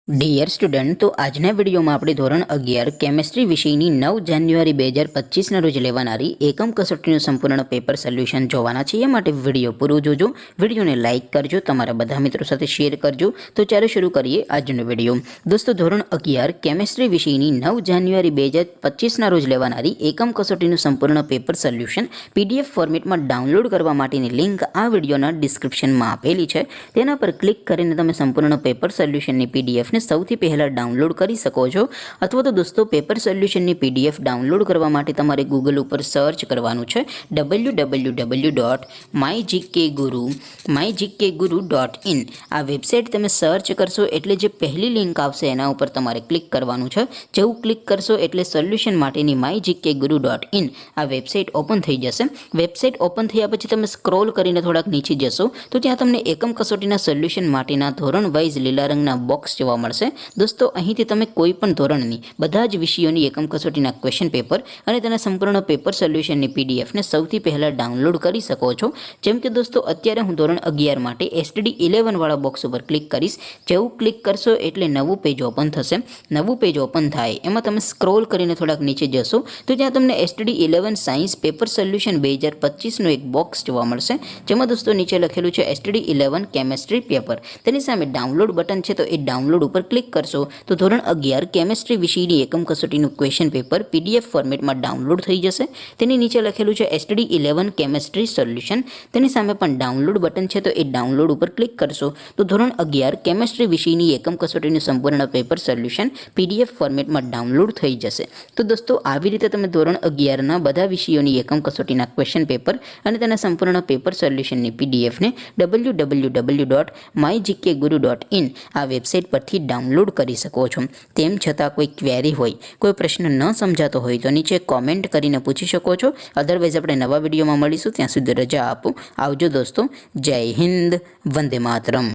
Dear student, તો આજના વિડીયોમાં આપણે ધોરણ 11 કેમેસ્ટ્રી વિષયની 9 જાન્યુઆરી 2025ના રોજ લેવાનારી એકમ કસોટીનું સંપૂર્ણ પેપર સોલ્યુશન જોવાના છીએ. માટે વિડીયો પૂરો જોજો, વિડીયોને લાઇક કરજો, તમારા બધા મિત્રો સાથે શેર કરજો. તો ચાલો શરૂ કરીએ આજનો વિડીયો. દોસ્તો, ધોરણ 11 કેમેસ્ટ્રી વિષયની 9 જાન્યુઆરી 2025ના રોજ લેવાનારી એકમ કસોટીનું સંપૂર્ણ પેપર સોલ્યુશન PDF ફોર્મેટમાં ડાઉનલોડ કરવા માટેની લિંક આ વિડીયોના ડિસ્ક્રિપ્શનમાં આપેલી છે. તેના પર ક્લિક કરીને તમે સંપૂર્ણ પેપર સોલ્યુશનની PDF સૌથી પહેલાં ડાઉનલોડ કરી શકો છો. અથવા તો દોસ્તો, પેપર સોલ્યુશનની PDF ડાઉનલોડ કરવા માટે તમારે ગૂગલ ઉપર સર્ચ કરવાનું છે www.mygkguru.in. આ વેબસાઇટ તમે સર્ચ કરશો એટલે જે પહેલી લિંક આવશે એના ઉપર તમારે ક્લિક કરવાનું છે. જેવું ક્લિક કરશો એટલે સોલ્યુશન માટેની mygkguru.in આ વેબસાઇટ ઓપન થઈ જશે. વેબસાઇટ ઓપન થયા પછી તમે સ્ક્રોલ કરીને થોડાક નીચે જશો તો ત્યાં તમને એકમ કસોટીના સોલ્યુશન માટેના ધોરણ વાઇઝ લીલા રંગના બોક્સ જોવા મળશે. દોસ્તો, અહીંથી તમે કોઈ પણ ધોરણની બધા જ વિષયોની એકમ કસોટીના ક્વેશ્ચન પેપર અને તેના સંપૂર્ણ પેપર સોલ્યુશનની PDFને સૌથી પહેલાં ડાઉનલોડ કરી શકો છો. જેમ કે દોસ્તો, અત્યારે હું ધોરણ 11 માટે STD 11 વાળા બોક્સ ઉપર ક્લિક કરીશ. જેવું ક્લિક કરશો એટલે નવું પેજ ઓપન થશે. નવું પેજ ઓપન થાય એમાં તમે સ્ક્રોલ કરીને થોડાક નીચે જશો તો ત્યાં તમને STD 11 સાયન્સ પેપર સોલ્યુશન 2025નું એક બોક્સ જોવા મળશે. જેમાં દોસ્તો નીચે લખેલું છે STD 11 કેમેસ્ટ્રી પેપર. તેની સામે ડાઉનલોડ બટન છે, તો એ ડાઉનલોડ ઉપર ક્લિક કરશો તો ધોરણ 11 કેમેસ્ટ્રી વિષયની એકમ કસોટીનું ક્વેશ્ચન પેપર PDF ફોર્મેટમાં ડાઉનલોડ થઈ જશે. તેની નીચે લખેલું છે STD 11 કેમેસ્ટ્રી સોલ્યુશન. તેની સામે પણ ડાઉનલોડ બટન છે, તો એ ડાઉનલોડ ઉપર ક્લિક કરશો તો ધોરણ 11 કેમેસ્ટ્રી વિષયની એકમ કસોટીનું સંપૂર્ણ પેપર સોલ્યુશન PDF ફોર્મેટમાં ડાઉનલોડ થઈ જશે. તો દોસ્તો, આવી રીતે તમે ધોરણ 11ના બધા વિષયોની એકમ કસોટીના ક્વેશ્ચન પેપર અને તેના સંપૂર્ણ પેપર સોલ્યુશનની PDFને www.mygkguru.in આ વેબસાઇટ પરથી ડાઉનલોડ કરી શકો છો. તેમ છતાં કોઈ ક્વેરી હોય, કોઈ પ્રશ્ન ન સમજાતો હોય તો નીચે કોમેન્ટ કરીને પૂછી શકો છો. અધરવાઇઝ આપણે નવા વિડીયોમાં મળીશું. ત્યાં સુધી રજા આપો. આવજો દોસ્તો. જય હિન્દ. વંદે માતરમ.